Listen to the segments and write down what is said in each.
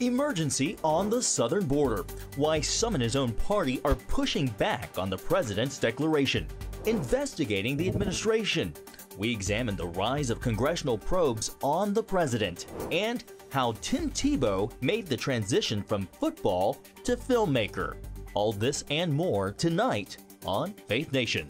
Emergency on the southern border. Why some in his own party are pushing back on the president's declaration. Investigating the administration. We examine the rise of congressional probes on the president and how Tim Tebow made the transition from football to filmmaker. All this and more tonight on Faith Nation.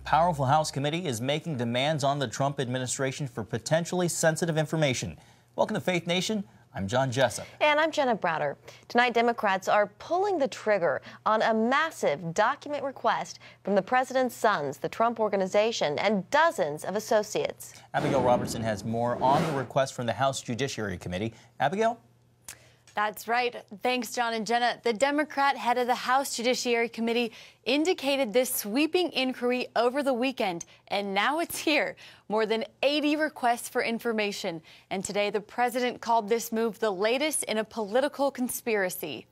Powerful House committee is making demands on the Trump administration for potentially sensitive information. Welcome to Faith Nation. I'm John Jessup. And I'm Jenna Browder. Tonight, Democrats are pulling the trigger on a massive document request from the president's sons, the Trump Organization, and dozens of associates. Abigail Robertson has more on the request from the House Judiciary Committee. Abigail? That's right. Thanks, John and Jenna. The Democrat head of the House Judiciary Committee indicated this sweeping inquiry over the weekend, and now it's here. More than 80 requests for information. And today, the president called this move the latest in a political conspiracy.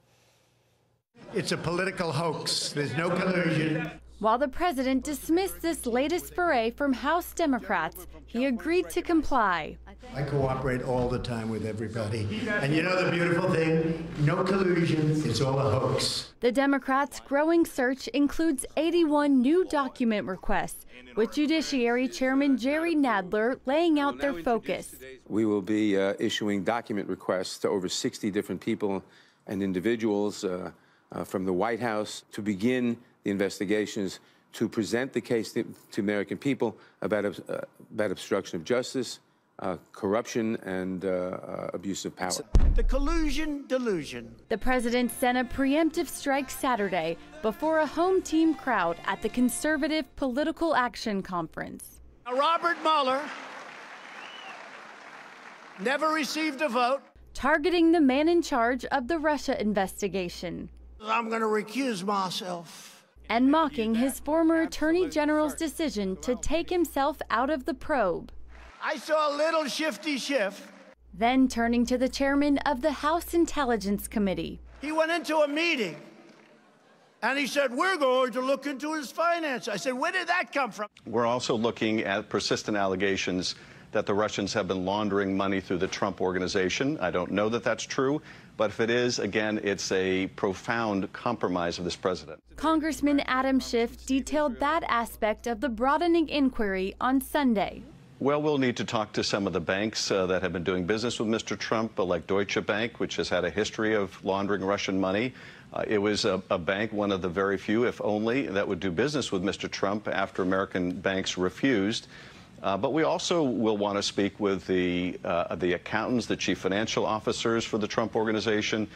It's a political hoax. There's no collusion. While the president dismissed this latest foray from House Democrats, he agreed to comply. I cooperate all the time with everybody. And you know the beautiful thing? No collusion. It's all a hoax. The Democrats' growing search includes 81 new document requests, with Judiciary Chairman Jerry Nadler laying out their focus. We will be issuing document requests to over 60 different people and individuals from the White House to begin the investigations, to present the case to American people about obstruction of justice, corruption, and abuse of power. The collusion delusion. The president sent a preemptive strike Saturday before a home team crowd at the Conservative Political Action Conference. Robert Mueller never received a vote. Targeting the man in charge of the Russia investigation. I'm going to recuse myself. And mocking his former attorney general's decision to take himself out of the probe. I saw a little shifty shift. Then turning to the chairman of the House Intelligence Committee. He went into a meeting and he said, we're going to look into his finance. I said, where did that come from? We're also looking at persistent allegations that the Russians have been laundering money through the Trump Organization. I don't know that that's true, but if it is, again, it's a profound compromise of this president. Congressman Adam Schiff detailed that aspect of the broadening inquiry on Sunday. Well, we'll need to talk to some of the banks that have been doing business with Mr. Trump, like Deutsche Bank, which has had a history of laundering Russian money. It was a bank, one of the very few, if only, that would do business with Mr. Trump after American banks refused. But we also will want to speak with the accountants, the chief financial officers for the Trump Organization,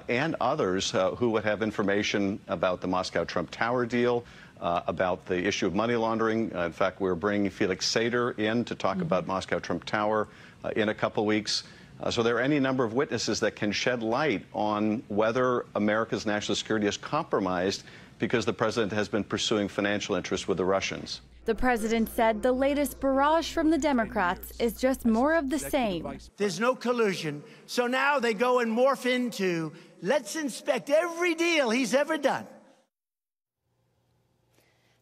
and others who would have information about the Moscow Trump Tower deal, about the issue of money laundering. In fact, we're bringing Felix Sater in to talk about Moscow Trump Tower in a couple weeks. So there are any number of witnesses that can shed light on whether America's national security is compromised because the president has been pursuing financial interests with the Russians. The president said the latest barrage from the Democrats is just more of the same. There's no collusion. So now they go and morph into, let's inspect every deal he's ever done.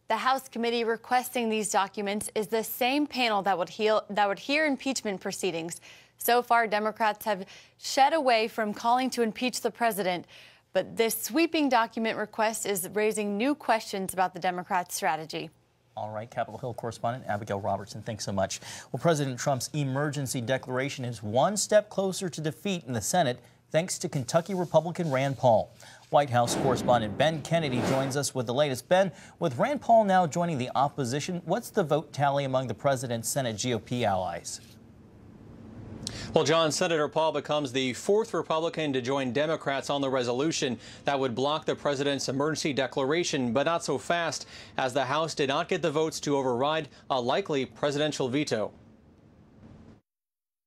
The House committee requesting these documents is the same panel that would hear impeachment proceedings. So far, Democrats have shed away from calling to impeach the president. But this sweeping document request is raising new questions about the Democrats' strategy. All right, Capitol Hill correspondent Abigail Robertson, thanks so much. Well, President Trump's emergency declaration is one step closer to defeat in the Senate, thanks to Kentucky Republican Rand Paul. White House correspondent Ben Kennedy joins us with the latest. Ben, with Rand Paul now joining the opposition, what's the vote tally among the president's Senate GOP allies? Well, John, Senator Paul becomes the fourth Republican to join Democrats on the resolution that would block the president's emergency declaration, but not so fast, as the House did not get the votes to override a likely presidential veto.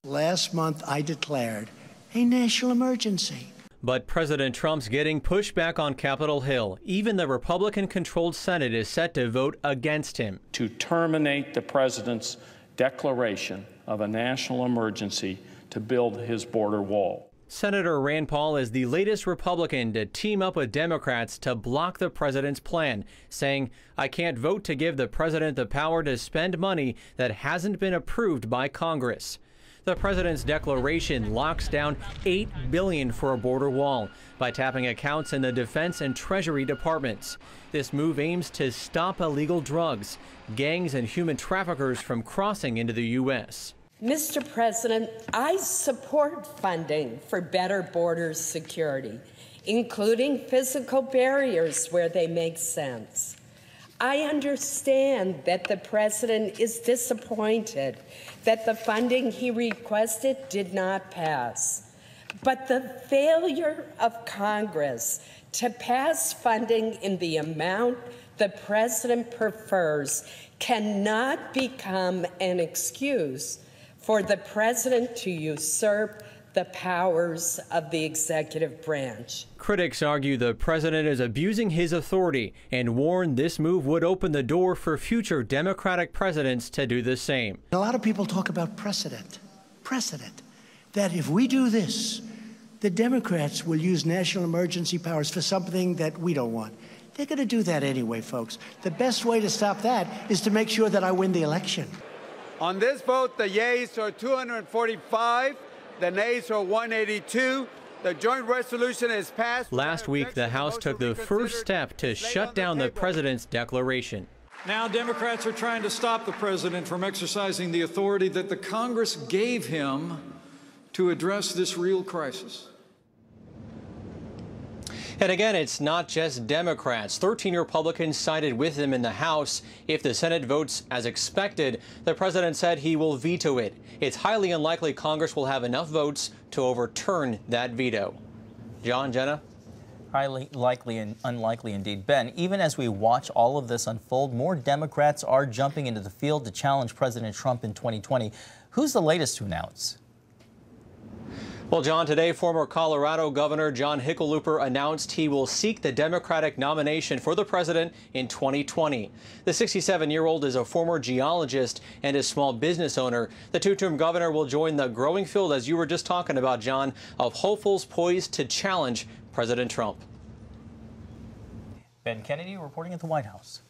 Last month, I declared a national emergency. But President Trump's getting pushback on Capitol Hill. Even the Republican-controlled Senate is set to vote against him. To terminate the president's declaration of a national emergency to build his border wall. Senator Rand Paul is the latest Republican to team up with Democrats to block the president's plan, saying, "I can't vote to give the president the power to spend money that hasn't been approved by Congress." The president's declaration locks down $8 billion for a border wall by tapping accounts in the Defense and Treasury departments. This move aims to stop illegal drugs, gangs, and human traffickers from crossing into the U.S. Mr. President, I support funding for better border security, including physical barriers where they make sense. I understand that the president is disappointed that the funding he requested did not pass. But the failure of Congress to pass funding in the amount the president prefers cannot become an excuse for the president to usurp the powers of the executive branch. Critics argue the president is abusing his authority and warn this move would open the door for future Democratic presidents to do the same. A lot of people talk about precedent, that if we do this, the Democrats will use national emergency powers for something that we don't want. They're going to do that anyway, folks. The best way to stop that is to make sure that I win the election. On this vote, the yeas are 245. The nays are 182. The joint resolution is passed. Last week, the House took the first step to shut down the president's declaration. Now Democrats are trying to stop the president from exercising the authority that the Congress gave him to address this real crisis. And again, it's not just Democrats. 13 Republicans sided with him in the House. If the Senate votes as expected, the president said he will veto it. It's highly unlikely Congress will have enough votes to overturn that veto. John, Jenna? Highly likely and unlikely indeed. Ben, even as we watch all of this unfold, more Democrats are jumping into the field to challenge President Trump in 2020. Who's the latest to announce? Well, John, today former Colorado Governor John Hickenlooper announced he will seek the Democratic nomination for the president in 2020. The 67-year-old is a former geologist and a small business owner. The two-term governor will join the growing field, as you were just talking about, John, of hopefuls poised to challenge President Trump. Ben Kennedy reporting at the White House.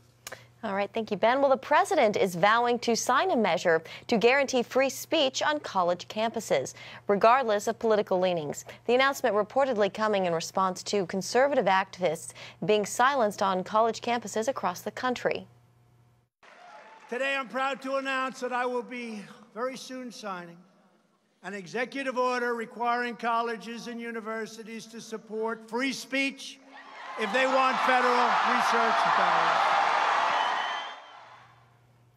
All right, thank you, Ben. Well, the president is vowing to sign a measure to guarantee free speech on college campuses, regardless of political leanings. The announcement reportedly coming in response to conservative activists being silenced on college campuses across the country. Today, I'm proud to announce that I will be very soon signing an executive order requiring colleges and universities to support free speech if they want federal research dollars.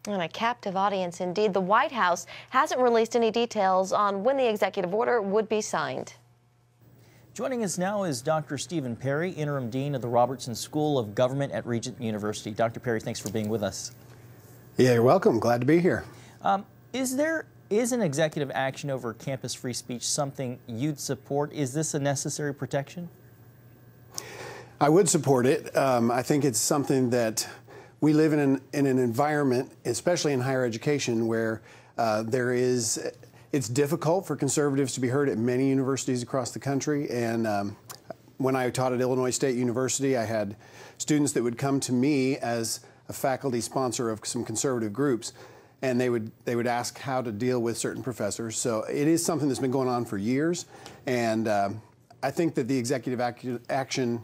And a captive audience indeed. The White House hasn't released any details on when the executive order would be signed. Joining us now is Dr. Stephen Perry, Interim Dean of the Robertson School of Government at Regent University. Dr. Perry, thanks for being with us. Yeah, you're welcome. Glad to be here. Is an executive action over campus free speech something you'd support? Is this a necessary protection? I would support it. I think it's something that we live in an environment, especially in higher education, where it's difficult for conservatives to be heard at many universities across the country. And when I taught at Illinois State University, I had students that would come to me as a faculty sponsor of some conservative groups, and they would ask how to deal with certain professors. So it is something that's been going on for years, and I think that the executive action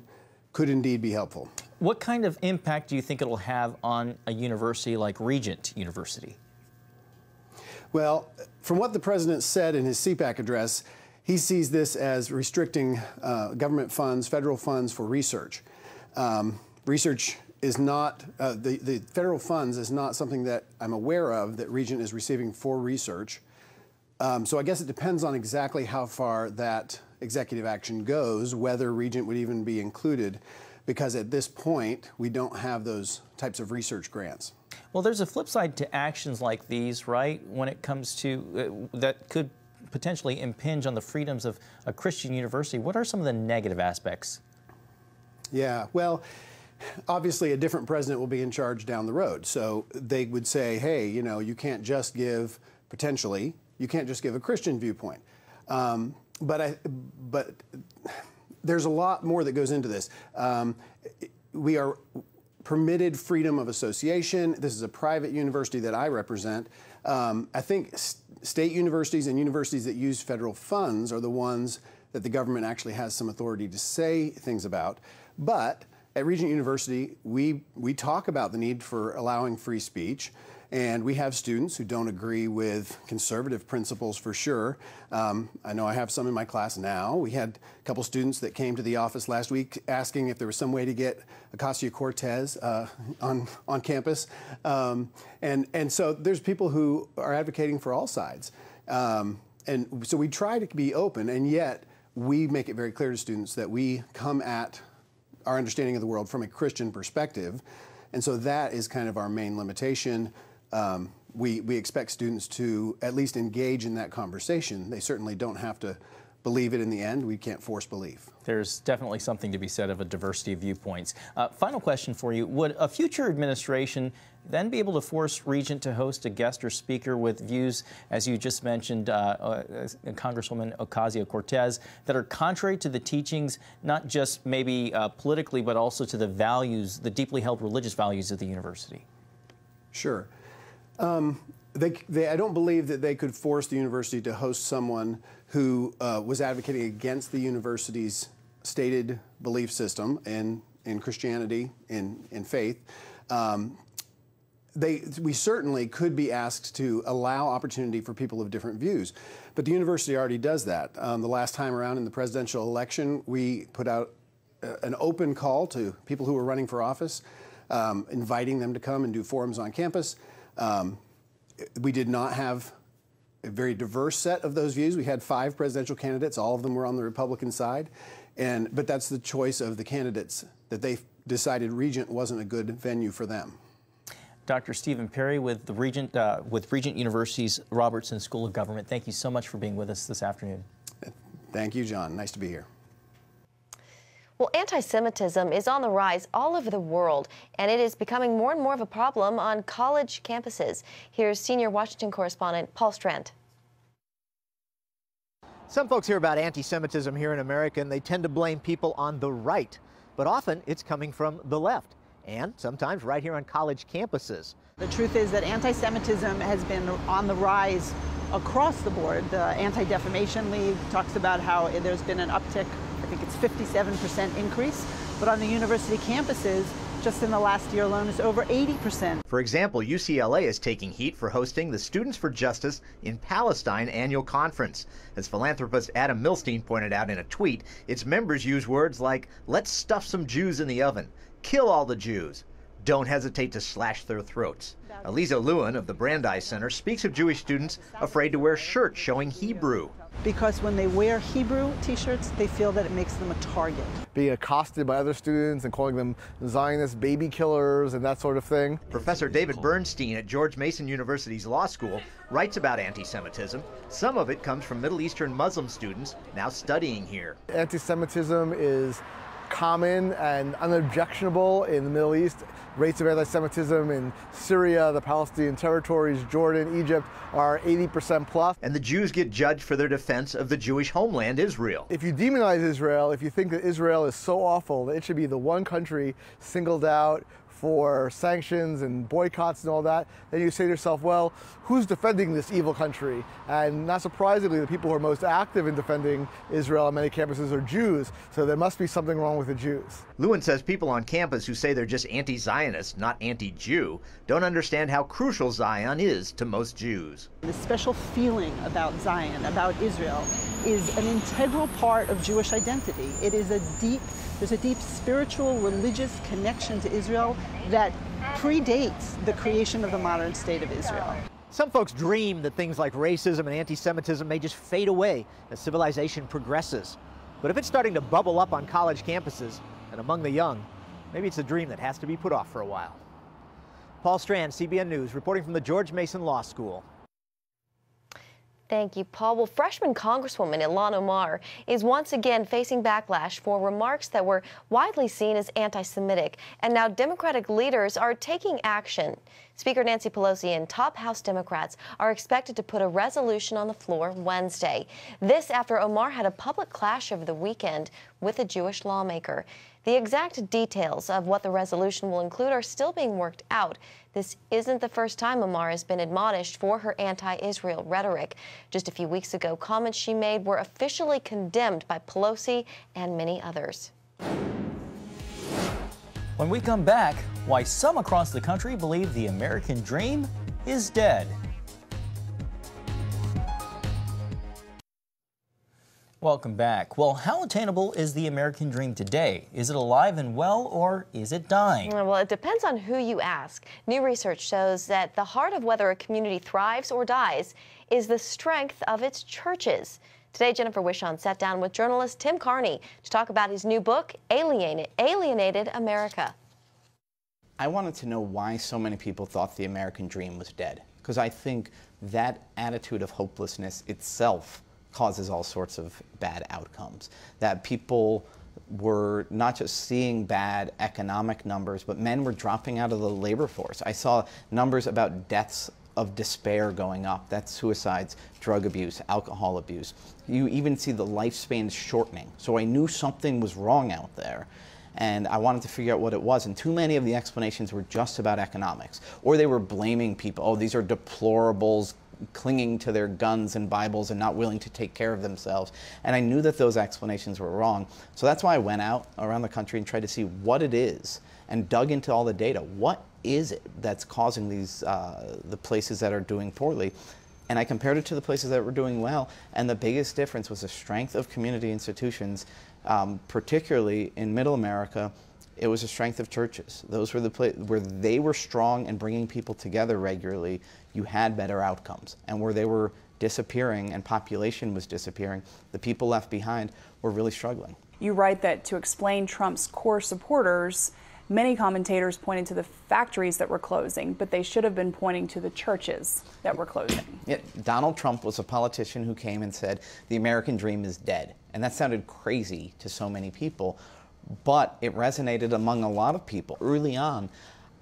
could indeed be helpful. What kind of impact do you think it'll have on a university like Regent University? Well, from what the president said in his CPAC address, he sees this as restricting government funds, federal funds for research. Research is not, the federal funds is not something that I'm aware of that Regent is receiving for research. So I guess it depends on exactly how far that executive action goes, whether Regent would even be included, because at this point, we don't have those types of research grants. Well, there's a flip side to actions like these, right, when it comes to that could potentially impinge on the freedoms of a Christian university. What are some of the negative aspects? Yeah, well, obviously a different president will be in charge down the road. So they would say, hey, you know, you can't just give, potentially, you can't just give a Christian viewpoint. but there's a lot more that goes into this. We are permitted freedom of association. This is a private university that I represent. I think state universities and universities that use federal funds are the ones that the government actually has some authority to say things about. But at Regent University, we talk about the need for allowing free speech. And we have students who don't agree with conservative principles for sure. I know I have some in my class now. We had a couple students that came to the office last week asking if there was some way to get Ocasio-Cortez on campus. And so there's people who are advocating for all sides. And so we try to be open, and yet we make it very clear to students that we come at our understanding of the world from a Christian perspective. And so that is kind of our main limitation. We expect students to at least engage in that conversation. They certainly don't have to believe it in the end. We can't force belief. There's definitely something to be said of a diversity of viewpoints. Final question for you. Would a future administration then be able to force Regent to host a guest or speaker with views, as you just mentioned, Congresswoman Ocasio-Cortez, that are contrary to the teachings, not just maybe politically, but also to the values, the deeply held religious values of the university? Sure. I don't believe that they could force the university to host someone who was advocating against the university's stated belief system in Christianity, in faith. We certainly could be asked to allow opportunity for people of different views, but the university already does that. The last time around in the presidential election, we put out an open call to people who were running for office, inviting them to come and do forums on campus. We did not have a very diverse set of those views. We had 5 presidential candidates. All of them were on the Republican side. But that's the choice of the candidates, that they decided Regent wasn't a good venue for them. Dr. Stephen Perry with Regent University's Robertson School of Government, thank you so much for being with us this afternoon. Thank you, John. Nice to be here. Well, anti-Semitism is on the rise all over the world, and it is becoming more and more of a problem on college campuses. Here's senior Washington correspondent Paul Strand. Some folks hear about anti-Semitism here in America, and they tend to blame people on the right. But often, it's coming from the left, and sometimes right here on college campuses. The truth is that anti-Semitism has been on the rise across the board. The Anti-Defamation League talks about how there's been an uptick. I think it's 57% increase, but on the university campuses, just in the last year alone, it's over 80%. For example, UCLA is taking heat for hosting the Students for Justice in Palestine annual conference. As philanthropist Adam Milstein pointed out in a tweet, its members use words like, "Let's stuff some Jews in the oven," "Kill all the Jews," "Don't hesitate to slash their throats." Aliza Lewin of the Brandeis Center speaks of Jewish students afraid to wear shirts showing Hebrew. Because when they wear Hebrew t-shirts, they feel that it makes them a target. Being accosted by other students and calling them Zionist baby killers and that sort of thing. Professor David Bernstein at George Mason University's Law School writes about anti-Semitism. Some of it comes from Middle Eastern Muslim students now studying here. Anti-Semitism is common and unobjectionable in the Middle East. Rates of anti-Semitism in Syria, the Palestinian territories, Jordan, Egypt are 80% plus. And the Jews get judged for their defense of the Jewish homeland, Israel. If you demonize Israel, if you think that Israel is so awful that it should be the one country singled out for sanctions and boycotts and all that, then you say to yourself, well, who's defending this evil country? And not surprisingly, the people who are most active in defending Israel on many campuses are Jews, so there must be something wrong with the Jews. Lewin says people on campus who say they're just anti-Zionist, not anti-Jew, don't understand how crucial Zion is to most Jews. The special feeling about Zion, about Israel, is an integral part of Jewish identity. It is there's a deep spiritual, religious connection to Israel that predates the creation of the modern state of Israel. Some folks dream that things like racism and anti-Semitism may just fade away as civilization progresses. But if it's starting to bubble up on college campuses and among the young, maybe it's a dream that has to be put off for a while. Paul Strand, CBN News, reporting from the George Mason Law School. Thank you, Paul. Well, freshman Congresswoman Ilhan Omar is once again facing backlash for remarks that were widely seen as anti-Semitic, and now Democratic leaders are taking action. Speaker Nancy Pelosi and top House Democrats are expected to put a resolution on the floor Wednesday. This after Omar had a public clash over the weekend with a Jewish lawmaker. The exact details of what the resolution will include are still being worked out. This isn't the first time Omar has been admonished for her anti-Israel rhetoric. Just a few weeks ago, comments she made were officially condemned by Pelosi and many others. When we come back, why some across the country believe the American dream is dead. Welcome back. Well, how attainable is the American dream today? Is it alive and well, or is it dying? Well, it depends on who you ask. New research shows that the heart of whether a community thrives or dies is the strength of its churches. Today, Jennifer Wishon sat down with journalist Tim Carney to talk about his new book, Alienated America. I wanted to know why so many people thought the American dream was dead, because I think that attitude of hopelessness itself causes all sorts of bad outcomes. That people were not just seeing bad economic numbers, but men were dropping out of the labor force. I saw numbers about deaths of despair going up. That's suicides, drug abuse, alcohol abuse. You even see the lifespans shortening. So I knew something was wrong out there, and I wanted to figure out what it was. And too many of the explanations were just about economics, or they were blaming people. Oh, these are deplorables, clinging to their guns and Bibles and not willing to take care of themselves. And I knew that those explanations were wrong. So that's why I went out around the country and tried to see what it is and dug into all the data. What is it that's causing these, the places that are doing poorly? And I compared it to the places that were doing well. And the biggest difference was the strength of community institutions, particularly in Middle America. It was the strength of churches. Those were the places where they were strong and bringing people together regularly. You had better outcomes. And where they were disappearing and population was disappearing, the people left behind were really struggling. You write that to explain Trump's core supporters, many commentators pointed to the factories that were closing, but they should have been pointing to the churches that were closing. Yeah, Donald Trump was a politician who came and said, the American dream is dead. And that sounded crazy to so many people, but it resonated among a lot of people. Early on,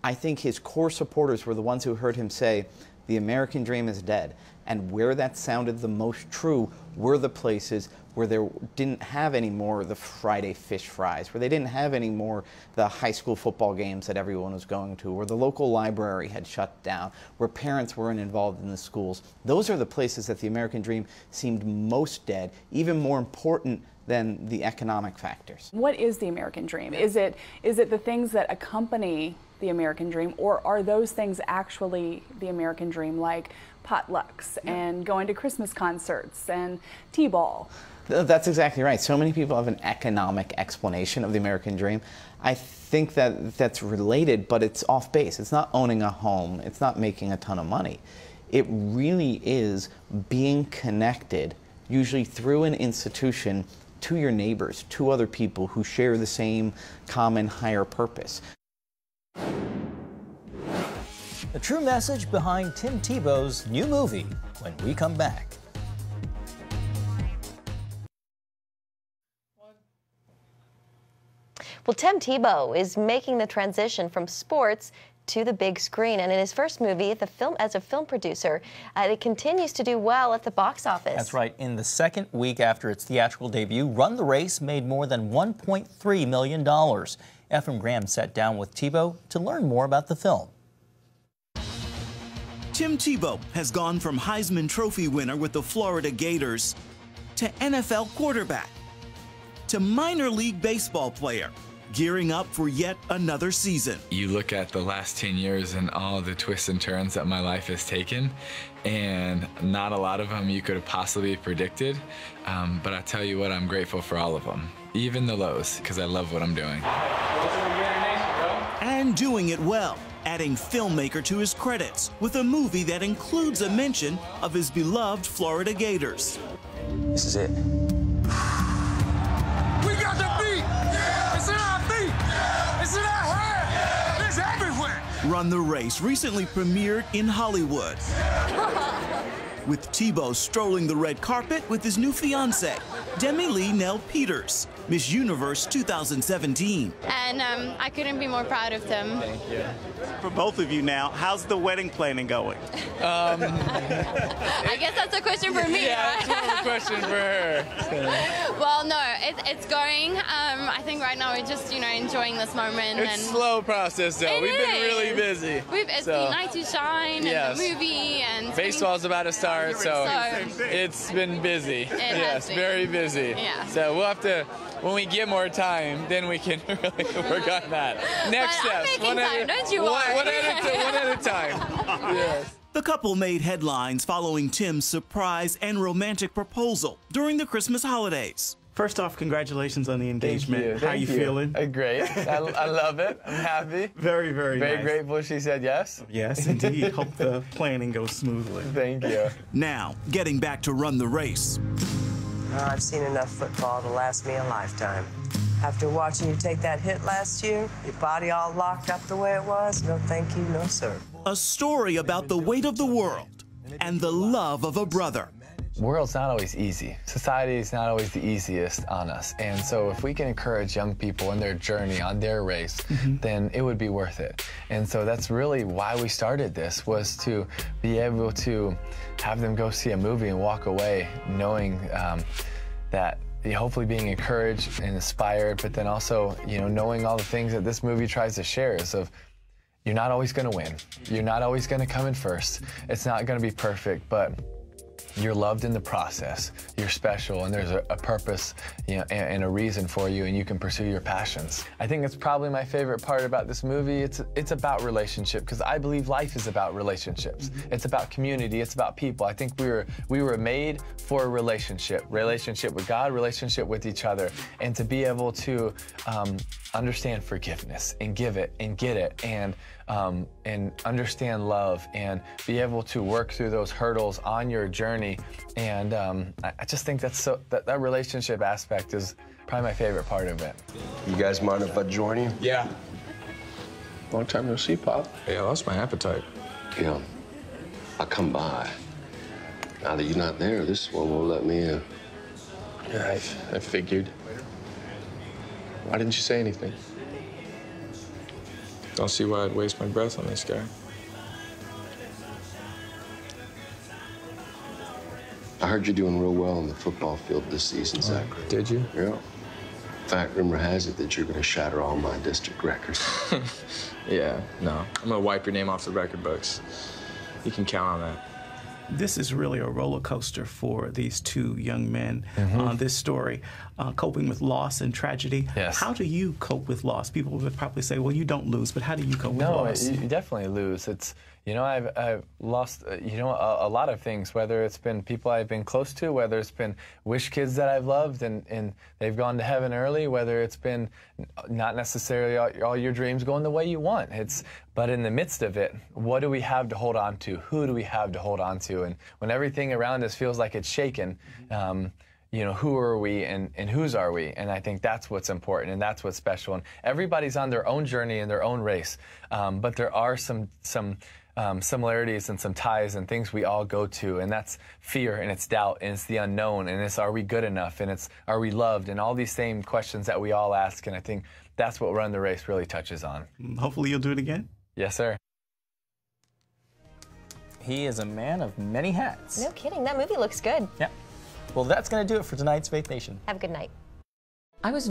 I think his core supporters were the ones who heard him say, the American dream is dead. And where that sounded the most true were the places where they didn't have any more the Friday fish fries, where they didn't have any more the high school football games that everyone was going to, where the local library had shut down, where parents weren't involved in the schools. Those are the places that the American dream seemed most dead, even more important than the economic factors. What is the American dream? Is it the things that accompany the American dream, or are those things actually the American dream, like potlucks and going to Christmas concerts and T-ball? That's exactly right. So many people have an economic explanation of the American dream. I think that that's related, but it's off base. It's not owning a home. It's not making a ton of money. It really is being connected, usually through an institution, to your neighbors, to other people who share the same common higher purpose. The true message behind Tim Tebow's new movie when we come back. Well, Tim Tebow is making the transition from sports to the big screen, and in his first movie, as a film producer, it continues to do well at the box office. That's right. In the second week after its theatrical debut, Run the Race made more than $1.3 million. Ephraim Graham sat down with Tebow to learn more about the film. Tim Tebow has gone from Heisman Trophy winner with the Florida Gators to NFL quarterback to minor league baseball player, gearing up for yet another season. You look at the last 10 years and all the twists and turns that my life has taken, and not a lot of them you could have possibly predicted, but I tell you what, I'm grateful for all of them, even the lows, because I love what I'm doing. And doing it well, adding filmmaker to his credits with a movie that includes a mention of his beloved Florida Gators. This is it. We got the beat! It's in our feet! It's in our hair! It's everywhere! Run the Race recently premiered in Hollywood. with Tebow strolling the red carpet with his new fiancée, Demi Lee Nell Peters, Miss Universe 2017. And I couldn't be more proud of them. Thank you. For both of you now, how's the wedding planning going? I guess that's a question for me. Yeah, right? that's more of a question for her. Well, no, it's going. I think right now we're just, enjoying this moment. It's a slow process, though. We've been really busy. It's the Night to Shine and the movie and baseball's about to start, so it's been busy. Yes, very busy. Yeah. So we'll have to. When we get more time, then we can really work on that. Next steps. One at a time. Yes. The couple made headlines following Tim's surprise and romantic proposal during the Christmas holidays. First off, congratulations on the engagement. How are you feeling? Great. I love it. I'm happy. Very, very nice. Very grateful she said yes. Yes, indeed. Hope the planning goes smoothly. Thank you. Now, getting back to run the race. I've seen enough football to last me a lifetime. After watching you take that hit last year, your body all locked up the way it was, no thank you, no sir. A story about the weight of the world and the love of a brother. The world's not always easy. Society is not always the easiest on us. And so if we can encourage young people in their journey, on their race, then it would be worth it. And so that's really why we started this, was to be able to have them go see a movie and walk away knowing that hopefully being encouraged and inspired, but then also, knowing all the things that this movie tries to share is of, you're not always going to win. You're not always going to come in first. It's not going to be perfect, but you're loved in the process. You're special, and there's a purpose, and a reason for you, and you can pursue your passions. I think it's probably my favorite part about this movie. It's about relationship, because I believe life is about relationships. It's about community. It's about people. I think we were made for a relationship with God, relationship with each other, and to be able to understand forgiveness and give it and get it, and understand love and be able to work through those hurdles on your journey. And I just think that relationship aspect is probably my favorite part of it. You guys mind if I join you? Yeah. Long time no see, Pop. Yeah, I lost my appetite. Yeah. I'll come by. Now that you're not there, this one won't let me in. Yeah, I figured. Why didn't you say anything? Don't see why I'd waste my breath on this guy. I heard you're doing real well on the football field this season, Zach. Did you? Yeah. In fact, rumor has it that you're going to shatter all my district records. Yeah, no. I'm going to wipe your name off the record books. You can count on that. This is really a roller coaster for these two young men on this story, coping with loss and tragedy. Yes. How do you cope with loss? People would probably say, well, you don't lose, but how do you cope with loss? No, you definitely lose. It's, I've lost, a lot of things, whether it's been people I've been close to, whether it's been wish kids that I've loved and they've gone to heaven early, whether it's been not necessarily all your dreams going the way you want. But in the midst of it, what do we have to hold on to? Who do we have to hold on to? And when everything around us feels like it's shaken, who are we and whose are we? And I think that's what's important and that's what's special. And everybody's on their own journey and their own race, but there are some similarities and some ties and things we all go to, and that's fear and it's doubt and it's the unknown and it's are we good enough and it's are we loved and all these same questions that we all ask. And I think that's what Run the Race really touches on. Hopefully you'll do it again. Yes, sir. He is a man of many hats. No kidding. That movie looks good. Yeah. Well, that's going to do it for tonight's Faith Nation. Have a good night. I was